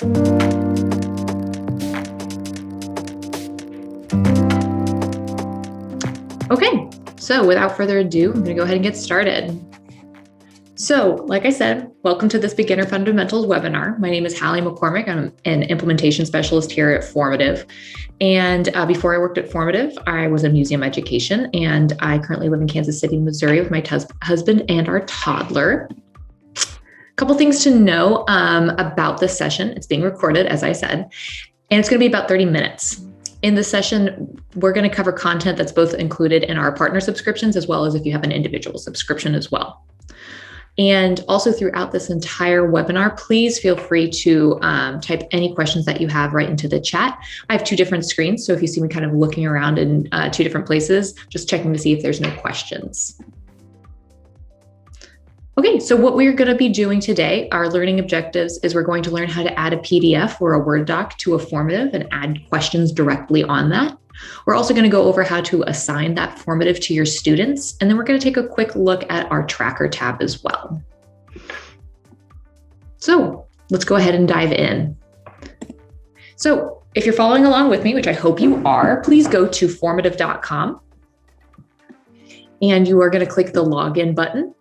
Okay, so without further ado, I'm going to go ahead and get started. So, like I said, welcome to this Beginner Fundamentals webinar. My name is Hallie McCormick. I'm an implementation specialist here at Formative. And before I worked at Formative, I was in museum education, and I currently live in Kansas City, Missouri with my husband and our toddler. A couple things to know about this session. It's being recorded, as I said, and it's going to be about 30 minutes. In this session, we're going to cover content that's both included in our partner subscriptions, as well as if you have an individual subscription as well. And also throughout this entire webinar, please feel free to type any questions that you have right into the chat. I have two different screens, so if you see me kind of looking around in two different places, just checking to see if there's no questions. Okay, so what we're going to be doing today, our learning objectives, is we're going to learn how to add a PDF or a Word doc to a formative and add questions directly on that. We're also going to go over how to assign that formative to your students, and then we're going to take a quick look at our tracker tab as well. So let's go ahead and dive in. So if you're following along with me, which I hope you are, please go to formative.com, and you are going to click the login button.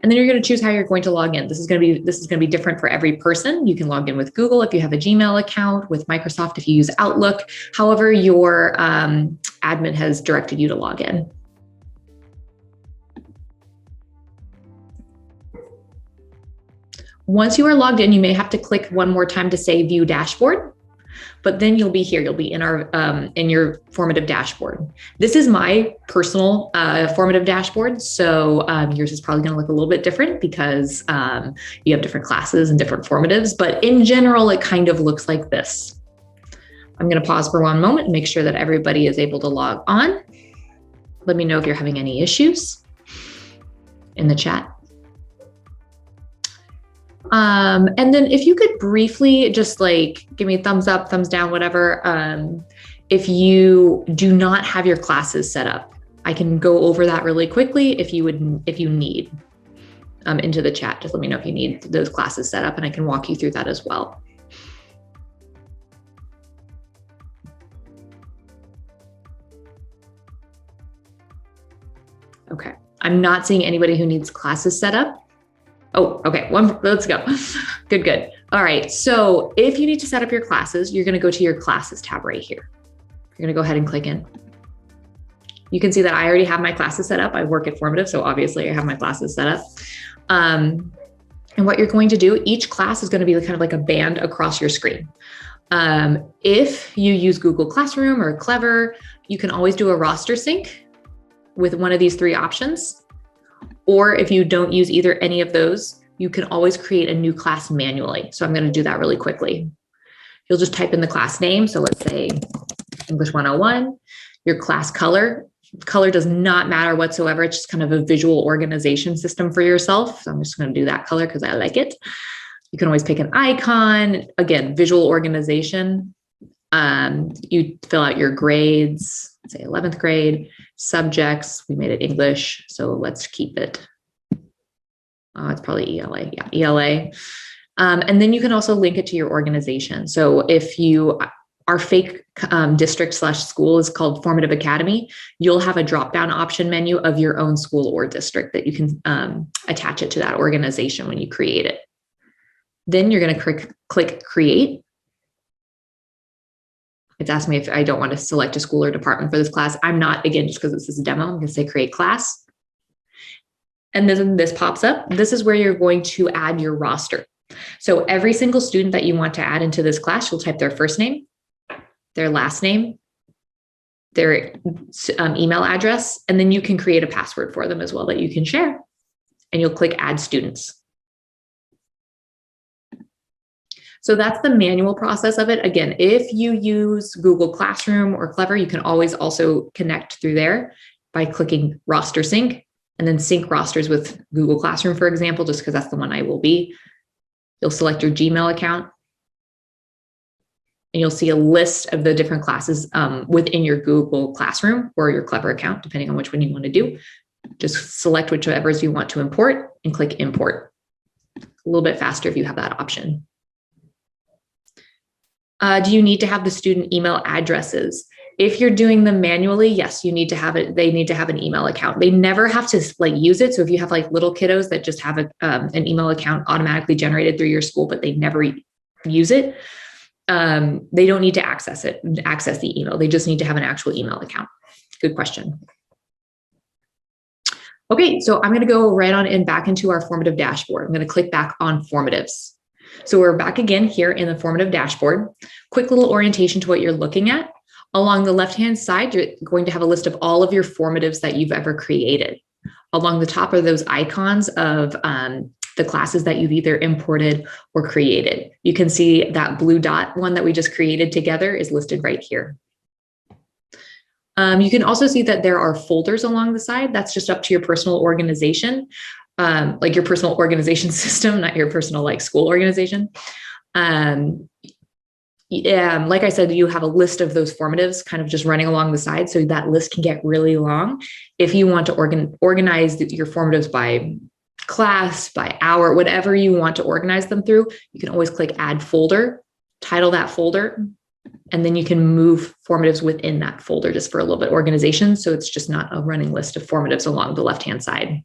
And then you're going to choose how you're going to log in. This is going to be different for every person. You can log in with Google if you have a Gmail account, with Microsoft if you use Outlook, however your admin has directed you to log in. Once you are logged in, you may have to click one more time to say View Dashboard. But then you'll be here. You'll be in your formative dashboard. This is my personal formative dashboard. So yours is probably going to look a little bit different because you have different classes and different formatives. But in general, it kind of looks like this. I'm going to pause for one moment and make sure that everybody is able to log on. Let me know if you're having any issues in the chat. And then if you could briefly just like give me a thumbs up, thumbs down, whatever, if you do not have your classes set up. I can go over that really quickly if you need into the chat. Just let me know if you need those classes set up and I can walk you through that as well. Okay, I'm not seeing anybody who needs classes set up. Oh, okay, let's go. Good. All right, so if you need to set up your classes, you're gonna go to your classes tab right here. You're gonna go ahead and click in. You can see that I already have my classes set up. I work at Formative, so obviously I have my classes set up. And what you're going to do, each class is gonna be kind of like a band across your screen. If you use Google Classroom or Clever, you can always do a roster sync with one of these three options. Or if you don't use any of those, you can always create a new class manually. So I'm going to do that really quickly. You'll just type in the class name. So let's say English 101, your class color. Color does not matter whatsoever. It's just kind of a visual organization system for yourself. So I'm just going to do that color because I like it. You can always pick an icon. Again, visual organization. You fill out your grades, say 11th grade, subjects. We made it English, so let's keep it. It's probably ELA, yeah, ELA. And then you can also link it to your organization. So if our fake district / school is called Formative Academy, you'll have a drop-down option menu of your own school or district that you can attach it to that organization when you create it. Then you're going to click Create. It's asking me if I don't want to select a school or department for this class. I'm not, again, just because this is a demo, I'm going to say Create Class. And then this pops up. This is where you're going to add your roster. So every single student that you want to add into this class, you'll type their first name, their last name, their email address, and then you can create a password for them as well that you can share. And you'll click Add Students. So that's the manual process of it. Again, if you use Google Classroom or Clever, you can always also connect through there by clicking Roster Sync and then sync rosters with Google Classroom, for example, just because that's the one I will be. You'll select your Gmail account and you'll see a list of the different classes within your Google Classroom or your Clever account, depending on which one you want to do. Just select whichever you want to import and click Import. a little bit faster if you have that option. Do you need to have the student email addresses? If you're doing them manually, yes, you need to have it. They need to have an email account. They never have to like use it. So if you have like little kiddos that just have an email account automatically generated through your school, but they never use it, they don't need to access the email. They just need to have an actual email account. Good question. Okay, so I'm going to go right on in back into our formative dashboard. I'm going to click back on formatives. So we're back again here in the formative dashboard. Quick little orientation to what you're looking at. Along the left-hand side, you're going to have a list of all of your formatives that you've ever created. Along the top are those icons of the classes that you've either imported or created. You can see that blue dot one that we just created together is listed right here. You can also see that there are folders along the side. That's just up to your personal organization, like your personal organization system, not your personal like school organization. Like I said, you have a list of those formatives kind of just running along the side. So that list can get really long. If you want to organize your formatives by class, by hour, whatever you want to organize them through, you can always click add folder, title that folder, and then you can move formatives within that folder just for a little bit of organization. So it's just not a running list of formatives along the left-hand side.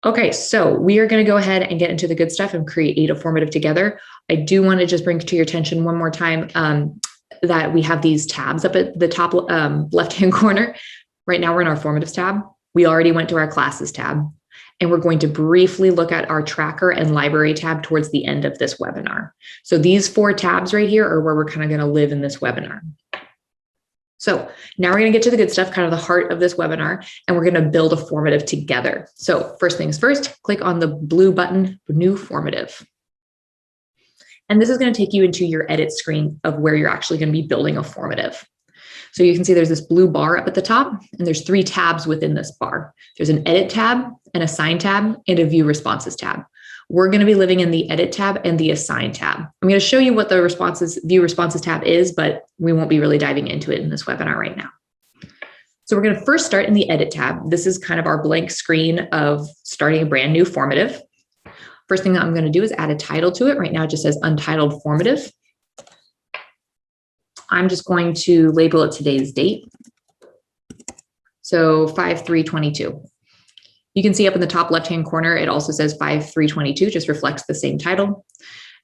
Okay, so we are going to go ahead and get into the good stuff and create a formative together. I do want to just bring to your attention one more time that we have these tabs up at the top left-hand corner. Right now we're in our formatives tab. We already went to our classes tab, and we're going to briefly look at our tracker and library tab towards the end of this webinar. So these 4 tabs right here are where we're kind of going to live in this webinar. So now we're going to get to the good stuff, kind of the heart of this webinar, and we're going to build a formative together. So first things first, click on the blue button, New Formative. And this is going to take you into your edit screen of where you're actually going to be building a formative. So you can see there's this blue bar up at the top, and there's 3 tabs within this bar. There's an edit tab, an assign tab, and a view responses tab. We're going to be living in the edit tab and the assign tab. I'm going to show you what the view responses tab is, but we won't be really diving into it in this webinar right now. So we're going to first start in the edit tab. This is kind of our blank screen of starting a brand new formative. First thing that I'm going to do is add a title to it. Right now it just says untitled formative. I'm just going to label it today's date. So 5/3/22. You can see up in the top left-hand corner, it also says 5/3/22, just reflects the same title.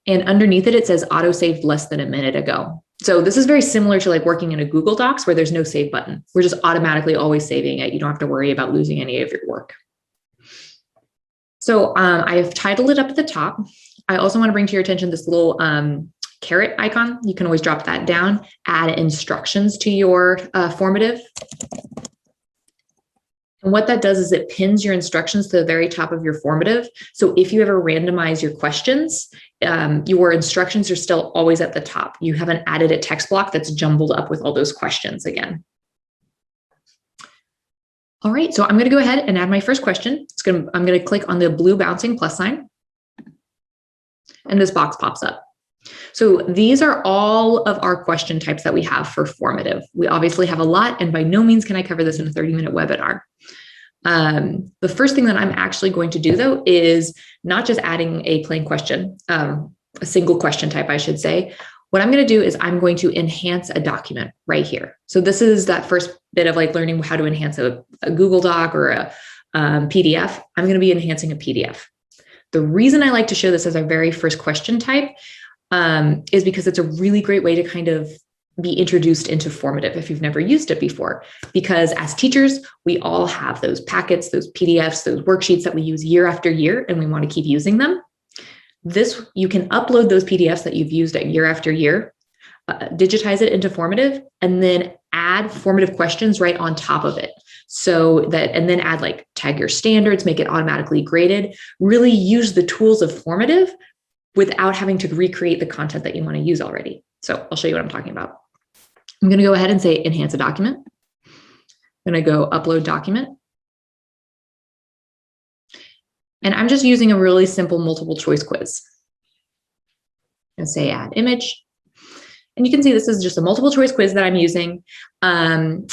And underneath it, it says auto-saved less than a minute ago. So this is very similar to like working in a Google Docs where there's no save button. We're just automatically always saving it. You don't have to worry about losing any of your work. So I've titled it up at the top. I also want to bring to your attention this little caret icon. You can always drop that down, add instructions to your formative. And what that does is it pins your instructions to the very top of your formative. So if you ever randomize your questions, your instructions are still always at the top. You haven't added a text block that's jumbled up with all those questions again. All right, so I'm going to go ahead and add my first question. I'm going to click on the blue bouncing plus sign, and this box pops up. So these are all of our question types that we have for formative. We obviously have a lot, and by no means can I cover this in a 30-minute webinar. The first thing that I'm actually going to do, though, is not just adding a plain question, a single question type, I should say. What I'm going to do is I'm going to enhance a document right here. So this is that first bit of like learning how to enhance a Google Doc or a PDF. I'm going to be enhancing a PDF. The reason I like to show this as our very first question type is because it's a really great way to kind of be introduced into formative if you've never used it before. Because as teachers, we all have those packets, those PDFs, those worksheets that we use year after year, and we want to keep using them. You can upload those PDFs that you've used year after year, digitize it into formative, and then add formative questions right on top of it. And then add like tag your standards, make it automatically graded, really use the tools of formative without having to recreate the content that you want to use already. So I'll show you what I'm talking about. I'm going to go ahead and say enhance a document. I'm going to go upload document. And I'm just using a really simple multiple choice quiz. And say add image. And you can see this is just a multiple choice quiz that I'm using. And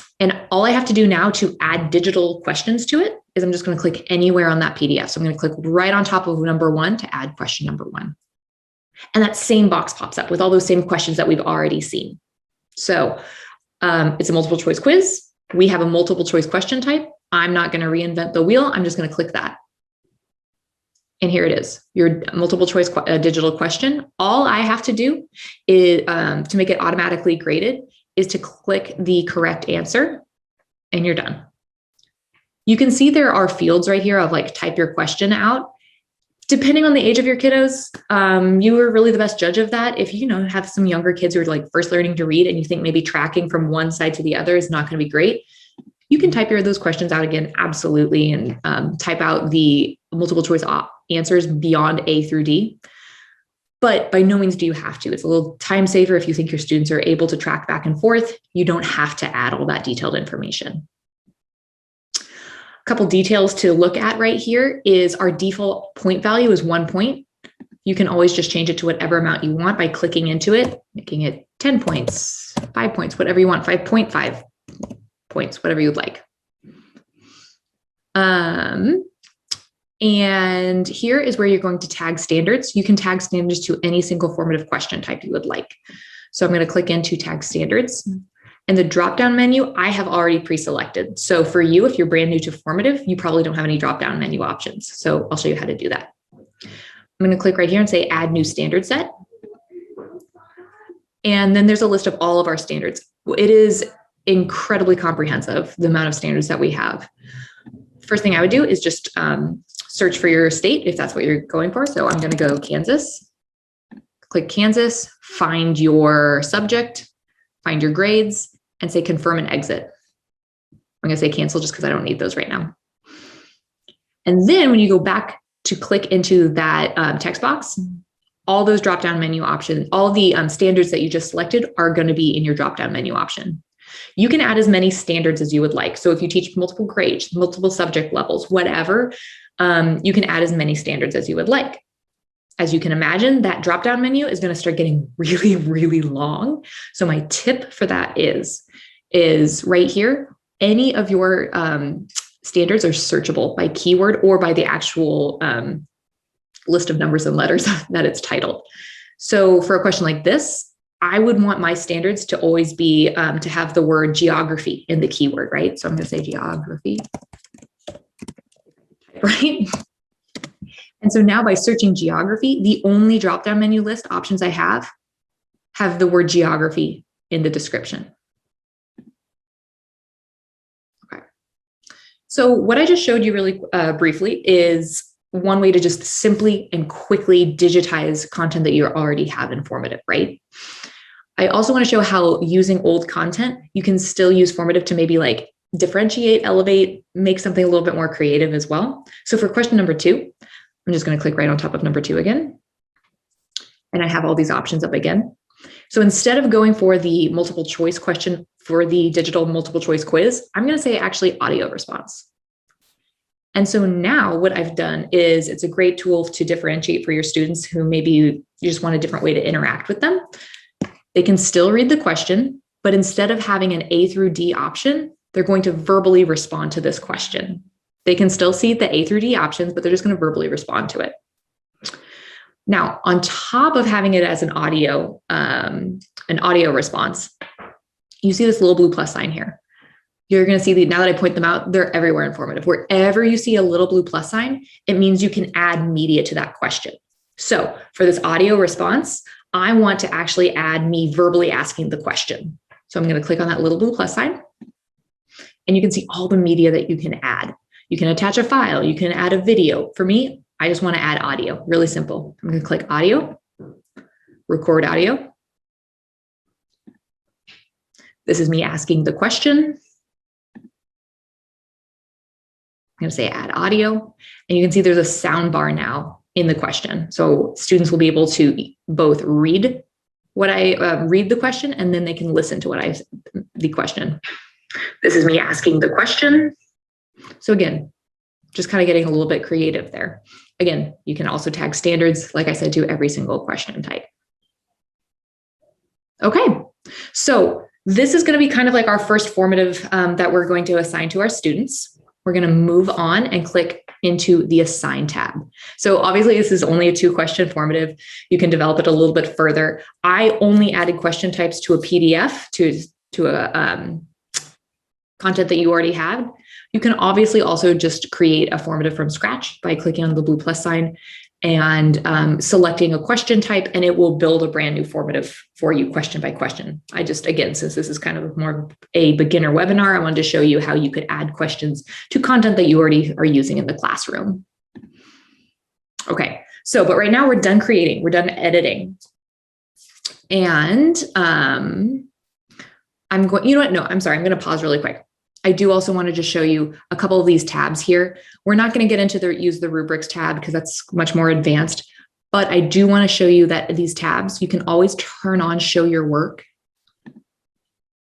all I have to do now to add digital questions to it is I'm just going to click anywhere on that PDF. So I'm going to click right on top of number 1 to add question number 1. And that same box pops up with all those same questions that we've already seen. So it's a multiple choice quiz. We have a multiple choice question type. I'm not going to reinvent the wheel. I'm just going to click that. And here it is, your multiple choice digital question. All I have to do is to make it automatically graded is to click the correct answer, and you're done. You can see there are fields right here of like type your question out. Depending on the age of your kiddos, you are really the best judge of that. If you have some younger kids who are like first learning to read and you think maybe tracking from one side to the other is not going to be great, you can type those questions out again, absolutely, and type out the multiple choice answers beyond A through D. But by no means do you have to. It's a little time saver if you think your students are able to track back and forth. You don't have to add all that detailed information. A couple details to look at right here is our default point value is 1 point. You can always just change it to whatever amount you want by clicking into it, making it 10 points, 5 points, whatever you want, 5.5 points, whatever you'd like. And here is where you're going to tag standards. You can tag standards to any single formative question type you would like. So I'm going to click into tag standards. And the drop-down menu, I have already pre-selected. So for you, if you're brand new to formative, you probably don't have any drop-down menu options. So I'll show you how to do that. I'm going to click right here and say add new standard set. And then there's a list of all of our standards. It is incredibly comprehensive, the amount of standards that we have. First thing I would do is just search for your state if that's what you're going for. So I'm going to go Kansas, click Kansas, find your subject, find your grades, and say confirm and exit. I'm going to say cancel just because I don't need those right now. And then when you go back to click into that text box, all those drop-down menu options, all the standards that you just selected are going to be in your drop-down menu option. You can add as many standards as you would like. So if you teach multiple grades, multiple subject levels, whatever, you can add as many standards as you would like. As you can imagine, that drop-down menu is going to start getting really, really long. So my tip for that is right here, any of your standards are searchable by keyword or by the actual list of numbers and letters that it's titled. So for a question like this, I would want my standards to always be to have the word geography in the keyword, right? So I'm going to say geography, right? And so now by searching geography, the only drop-down menu list options I have the word geography in the description. Okay. So what I just showed you really briefly is one way to just simply and quickly digitize content that you already have in Formative, right? I also want to show how using old content, you can still use Formative to maybe like differentiate, elevate, make something a little bit more creative as well. So for question number 2, I'm just going to click right on top of number 2 again. And I have all these options up again. So instead of going for the multiple choice question for the digital multiple choice quiz, I'm going to say actually audio response. And so now what I've done is it's a great tool to differentiate for your students who maybe you just want a different way to interact with them. They can still read the question, but instead of having an A through D option, they're going to verbally respond to this question. They can still see the A through D options, but they're just going to verbally respond to it. Now, on top of having it as an audio response, you see this little blue plus sign here. You're going to see now that I point them out, they're everywhere in Formative. Wherever you see a little blue plus sign, it means you can add media to that question. So for this audio response, I want to actually add me verbally asking the question. So I'm going to click on that little blue plus sign, and you can see all the media that you can add. You can attach a file, you can add a video. For me, I just want to add audio, really simple. I'm going to click audio, record audio. This is me asking the question. I'm going to say add audio, and you can see there's a sound bar now in the question. So students will be able to both read read the question, and then they can listen to the question. This is me asking the question. So again, just kind of getting a little bit creative there. Again, you can also tag standards, like I said, to every single question type. Okay, so this is going to be kind of like our first formative that we're going to assign to our students. we're going to move on and click into the Assign tab. So obviously this is only a 2-question formative. You can develop it a little bit further. I only added question types to a PDF, to a content that you already had. You can obviously also just create a formative from scratch by clicking on the blue plus sign and selecting a question type, and it will build a brand new formative for you question by question. I just, again, since this is kind of more a beginner webinar, I wanted to show you how you could add questions to content that you already are using in the classroom. Okay, so, but right now we're done creating, we're done editing. And I'm going, you know what? No, I'm sorry. I'm going to pause really quick. I do also want to just show you a couple of these tabs here. We're not going to get into use the rubrics tab because that's much more advanced, but I do want to show you that these tabs, you can always turn on show your work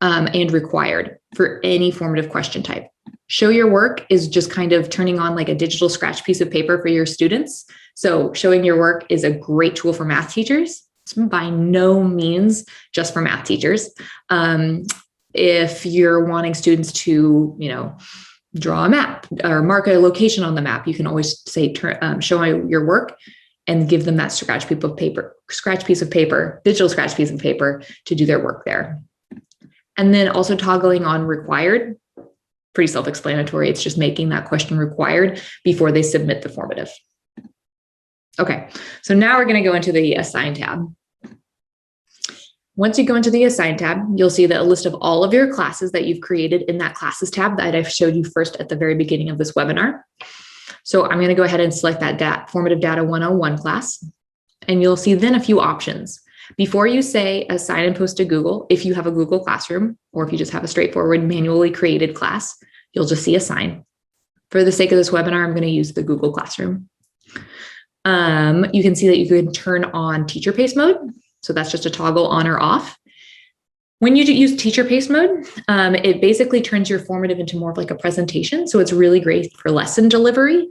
and required for any formative question type. Show your work is just kind of turning on like a digital scratch piece of paper for your students. So showing your work is a great tool for math teachers. It's by no means just for math teachers. If you're wanting students to, draw a map or mark a location on the map, you can always say, show your work and give them that scratch piece of paper, digital scratch piece of paper to do their work there. And then also toggling on required, pretty self-explanatory. It's just making that question required before they submit the formative. Okay, so now we're going to go into the Assign tab. Once you go into the Assign tab, you'll see that a list of all of your classes that you've created in that Classes tab that I've showed you first at the very beginning of this webinar. So I'm going to go ahead and select that Formative Data 101 class, and you'll see then a few options. Before you say Assign and Post to Google, if you have a Google Classroom, or if you just have a straightforward manually created class, you'll just see Assign. For the sake of this webinar, I'm going to use the Google Classroom. You can see that you can turn on teacher pace mode. So that's just a toggle on or off. When you use teacher pace mode, it basically turns your formative into more of like a presentation. So it's really great for lesson delivery.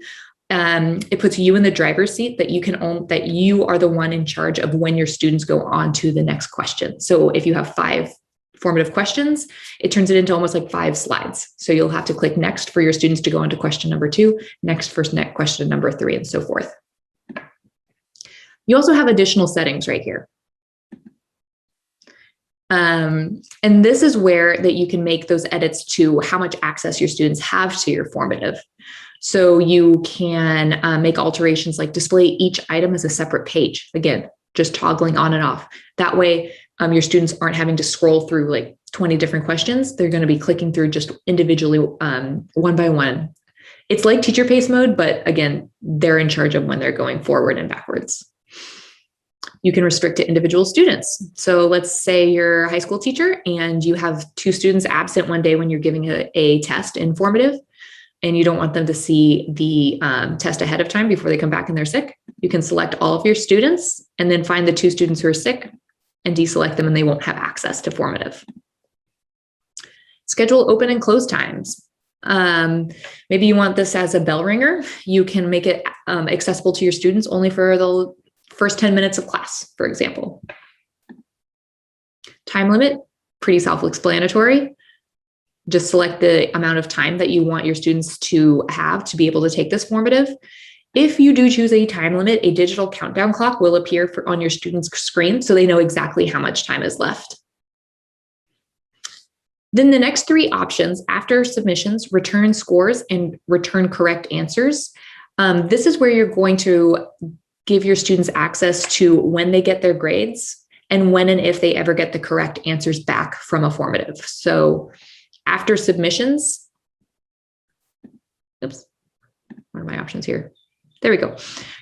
It puts you in the driver's seat that you can own, that you are the one in charge of when your students go on to the next question. So if you have 5 formative questions, it turns it into almost like 5 slides. So you'll have to click next for your students to go on to question number 2, next for question number 3, and so forth. You also have additional settings right here. And this is where that you can make those edits to how much access your students have to your formative. So you can make alterations like display each item as a separate page. Again, just toggling on and off. That way, your students aren't having to scroll through like 20 different questions. They're going to be clicking through just individually, one by one. It's like teacher pace mode, but again, they're in charge of when they're going forward and backwards. You can restrict to individual students. So let's say you're a high school teacher and you have 2 students absent one day when you're giving a test in formative, and you don't want them to see the test ahead of time before they come back and they're sick. You can select all of your students and then find the 2 students who are sick and deselect them, and they won't have access to formative. Schedule open and close times. Maybe you want this as a bell ringer. You can make it accessible to your students only for the first 10 minutes of class, for example. Time limit, pretty self-explanatory. Just select the amount of time that you want your students to have to be able to take this formative. If you do choose a time limit, a digital countdown clock will appear on your student's screen so they know exactly how much time is left. Then the next 3 options after submissions, return scores and return correct answers. This is where you're going to give your students access to when they get their grades and when and if they ever get the correct answers back from a formative. So after submissions, oops, what are my options here? There we go.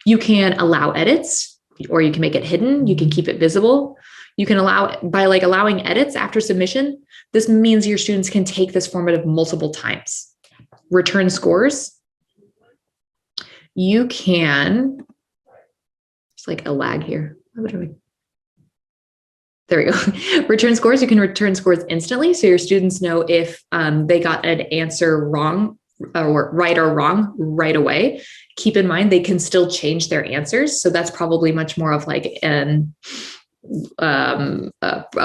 You can allow edits, or you can make it hidden. You can keep it visible. You can allow, by like allowing edits after submission, this means your students can take this formative multiple times. Return scores. You can, it's like a lag here. There we go. Return scores. You can return scores instantly. So your students know if they got an answer wrong or wrong right away. Keep in mind, they can still change their answers. So that's probably much more of like a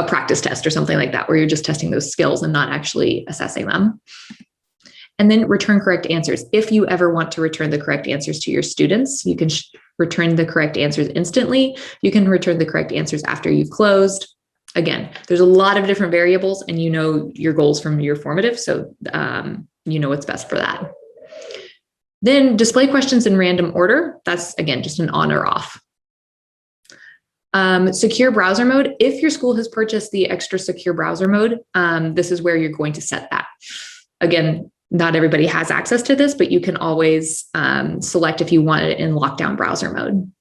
practice test or something like that, where you're just testing those skills and not actually assessing them. And then return correct answers. If you ever want to return the correct answers to your students, you can return the correct answers instantly. You can return the correct answers after you've closed. Again, there's a lot of different variables, and you know your goals from your formative, so you know what's best for that. Then display questions in random order. That's, again, just an on or off. Secure browser mode. If your school has purchased the extra secure browser mode, this is where you're going to set that. Again, not everybody has access to this, but you can always select if you want it in lockdown browser mode.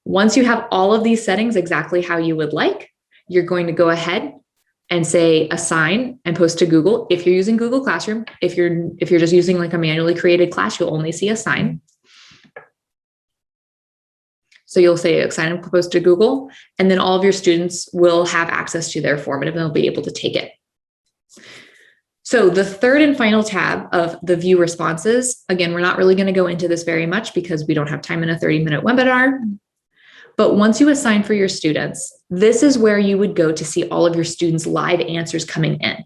Once you have all of these settings exactly how you would like, you're going to go ahead and say assign and post to Google. If you're using Google Classroom, if you're just using like a manually created class, you'll only see assign. So you'll say assign and post to Google, and then all of your students will have access to their formative and they'll be able to take it. So the third and final tab of the view responses, again, we're not really going to go into this very much because we don't have time in a 30-minute webinar. But once you assign for your students, this is where you would go to see all of your students' live answers coming in.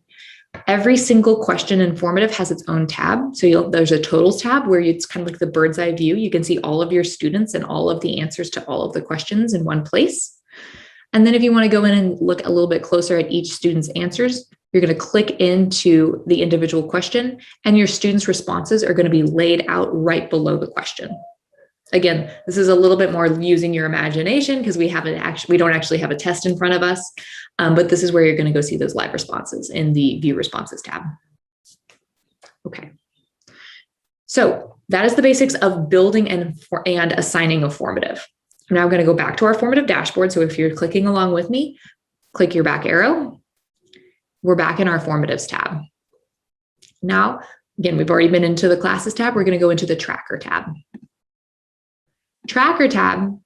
Every single question in formative has its own tab. So there's a totals tab where it's kind of like the bird's eye view. You can see all of your students and all of the answers to all of the questions in one place. And then if you want to go in and look a little bit closer at each student's answers, you're going to click into the individual question, and your students' responses are going to be laid out right below the question. Again, this is a little bit more using your imagination because we don't actually have a test in front of us, but this is where you're going to go see those live responses in the View Responses tab. Okay, so that is the basics of building and assigning a formative. I'm now going to go back to our formative dashboard. So if you're clicking along with me, click your back arrow. We're back in our formatives tab. Now, again, we've already been into the classes tab. We're going to go into the tracker tab. Tracker tab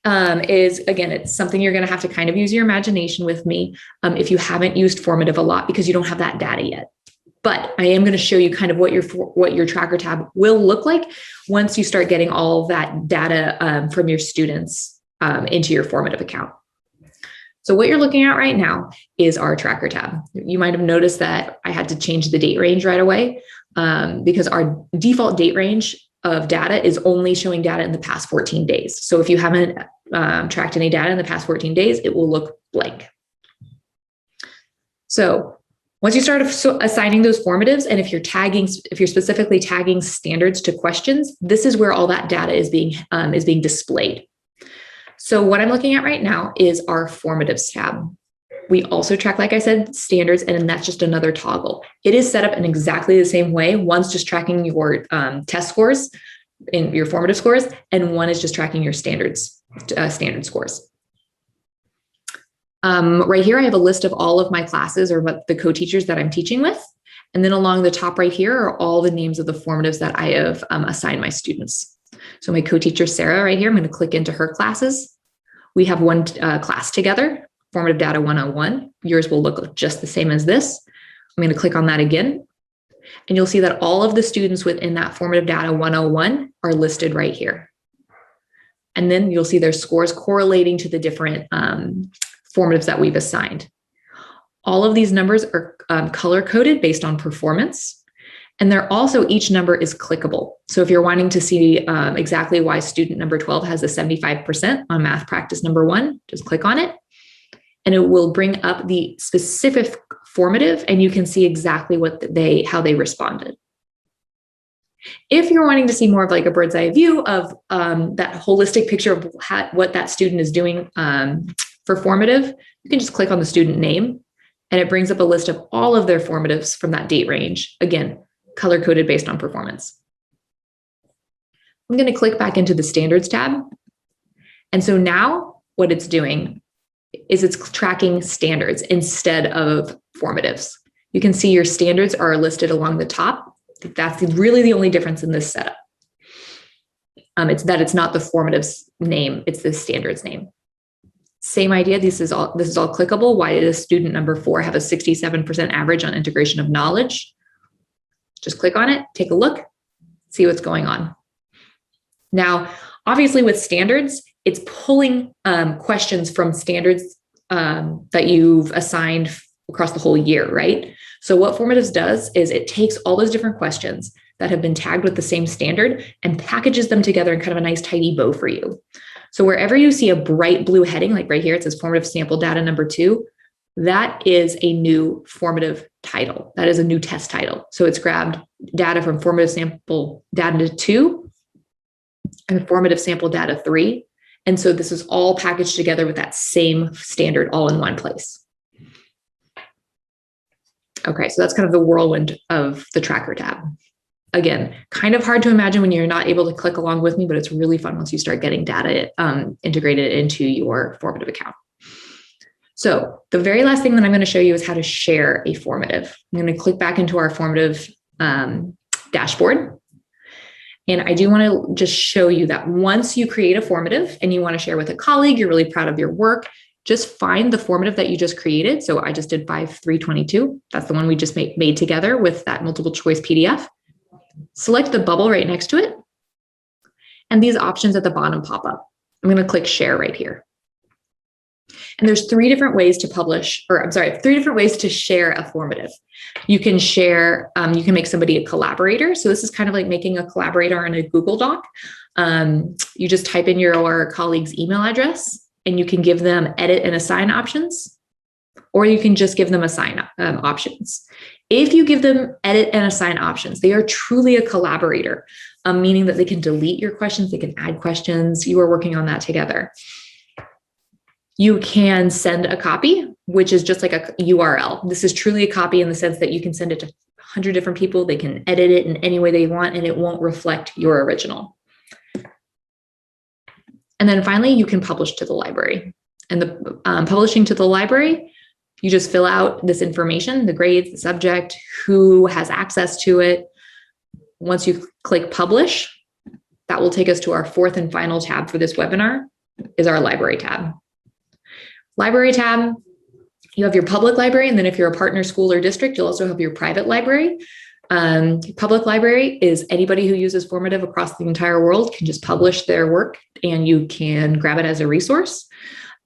is, again, it's something you're going to have to kind of use your imagination with me if you haven't used formative a lot because you don't have that data yet. But I am going to show you kind of what your tracker tab will look like once you start getting all of that data from your students into your formative account. So what you're looking at right now is our tracker tab. You might have noticed that I had to change the date range right away because our default date range of data is only showing data in the past 14 days. So if you haven't tracked any data in the past 14 days, it will look blank. So once you start assigning those formatives, and if you're specifically tagging standards to questions, this is where all that data is being displayed. So what I'm looking at right now is our formatives tab. We also track, like I said, standards, and that's just another toggle. It is set up in exactly the same way. One's just tracking your test scores in your formative scores, and one is just tracking your standard scores. Right here, I have a list of all of my classes or what the co-teachers that I'm teaching with. And then along the top right here are all the names of the formatives that I have assigned my students. So my co-teacher, Sarah, right here, I'm going to click into her classes. We have one class together, Formative Data 101. Yours will look just the same as this. I'm going to click on that again. And you'll see that all of the students within that Formative Data 101 are listed right here. And then you'll see their scores correlating to the different formatives that we've assigned. All of these numbers are color-coded based on performance. And they're also, each number is clickable. So if you're wanting to see exactly why student number 12 has a 75% on math practice number 1, just click on it. And it will bring up the specific formative, and you can see exactly how they responded. If you're wanting to see more of like a bird's eye view of that holistic picture of what that student is doing for formative, you can just click on the student name, and it brings up a list of all of their formatives from that date range. Again, color-coded based on performance. I'm going to click back into the standards tab. And so now what it's doing is it's tracking standards instead of formatives. You can see your standards are listed along the top. That's really the only difference in this setup. It's that it's not the formatives name, it's the standards name. Same idea, this is all clickable. Why does student number 4 have a 67% average on integration of knowledge? Just click on it, take a look, see what's going on. Now, obviously with standards, it's pulling questions from standards that you've assigned across the whole year, right? So what Formatives does is it takes all those different questions that have been tagged with the same standard and packages them together in kind of a nice tidy bow for you. So wherever you see a bright blue heading, like right here, it says formative sample data number 2, that is a new formative title. That is a new test title. So it's grabbed data from formative sample data 2 and formative sample data 3. And so this is all packaged together with that same standard all in one place. Okay, so that's kind of the whirlwind of the tracker tab. Again, kind of hard to imagine when you're not able to click along with me, but it's really fun once you start getting data integrated into your formative account. So the very last thing that I'm going to show you is how to share a formative. I'm going to click back into our formative dashboard. And I do want to just show you that once you create a formative and you want to share with a colleague, you're really proud of your work, just find the formative that you just created. So I just did 5.322. That's the one we just made together with that multiple choice PDF. Select the bubble right next to it. And these options at the bottom pop up. I'm going to click share right here. And there's 3 different ways to publish, or I'm sorry, 3 different ways to share a formative. You can share, you can make somebody a collaborator. So this is kind of like making a collaborator in a Google Doc. You just type in your colleague's email address and you can give them edit and assign options, or you can just give them assign options. If you give them edit and assign options, they are truly a collaborator, meaning that they can delete your questions, they can add questions. You are working on that together. You can send a copy, which is just like a URL. This is truly a copy in the sense that you can send it to 100 different people. They can edit it in any way they want, and it won't reflect your original. And then finally, you can publish to the library. And the publishing to the library, you just fill out this information, the grades, the subject, who has access to it. Once you click publish, that will take us to our 4th and final tab for this webinar, is our library tab. Library tab, you have your public library, and then if you're a partner school or district, you'll also have your private library. Public library is anybody who uses Formative across the entire world can just publish their work and you can grab it as a resource.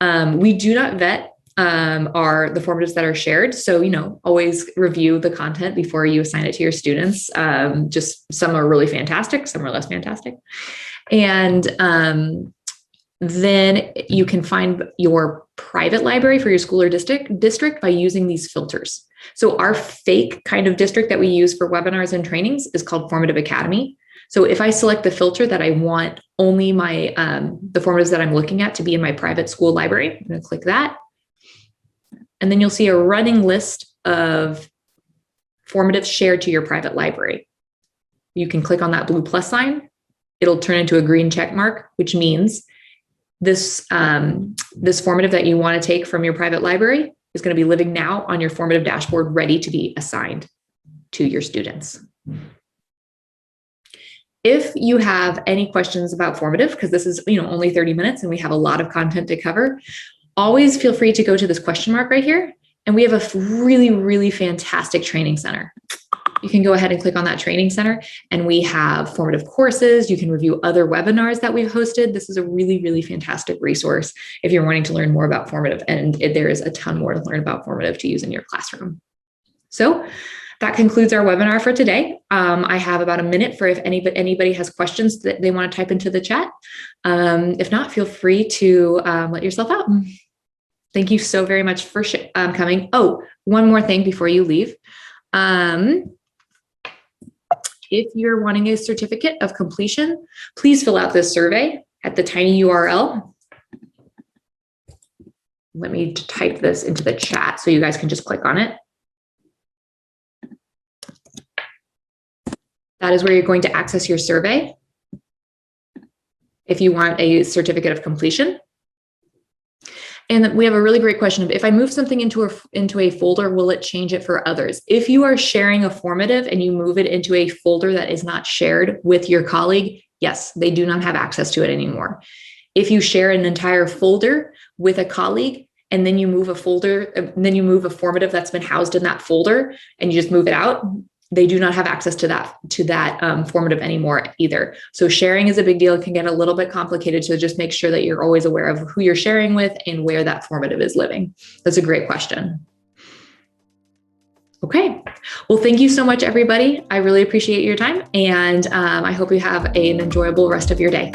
We do not vet the formatives that are shared. So, always review the content before you assign it to your students. Just some are really fantastic, some are less fantastic. And then you can find your private library for your school or district by using these filters. So our fake kind of district that we use for webinars and trainings is called Formative Academy. So if I select the filter that I want only my the formatives that I'm looking at to be in my private school library, I'm going to click that. And then you'll see a running list of formatives shared to your private library. You can click on that blue plus sign. It'll turn into a green check mark, which means this formative that you want to take from your private library is going to be living now on your formative dashboard, ready to be assigned to your students. If you have any questions about formative, because this is only 30 minutes and we have a lot of content to cover, always feel free to go to this question mark right here. And we have a really, really fantastic training center. You can go ahead and click on that training center, and we have formative courses. You can review other webinars that we've hosted. This is a really, really fantastic resource if you're wanting to learn more about formative, and there is a ton more to learn about formative to use in your classroom. So that concludes our webinar for today. I have about a minute for if anybody has questions that they want to type into the chat. If not, feel free to let yourself out. Thank you so very much for coming. Oh, one more thing before you leave. If you're wanting a certificate of completion, please fill out this survey at the tiny URL. Let me type this into the chat so you guys can just click on it. That is where you're going to access your survey if you want a certificate of completion. And we have a really great question of, if I move something into a folder, will it change it for others? If you are sharing a formative and you move it into a folder that is not shared with your colleague, yes, they do not have access to it anymore. If you share an entire folder with a colleague and then you move a formative that's been housed in that folder and you just move it out, they do not have access to that formative anymore either. So sharing is a big deal. It can get a little bit complicated. So just make sure that you're always aware of who you're sharing with and where that formative is living. That's a great question. Okay. Well, thank you so much, everybody. I really appreciate your time, and I hope you have an enjoyable rest of your day.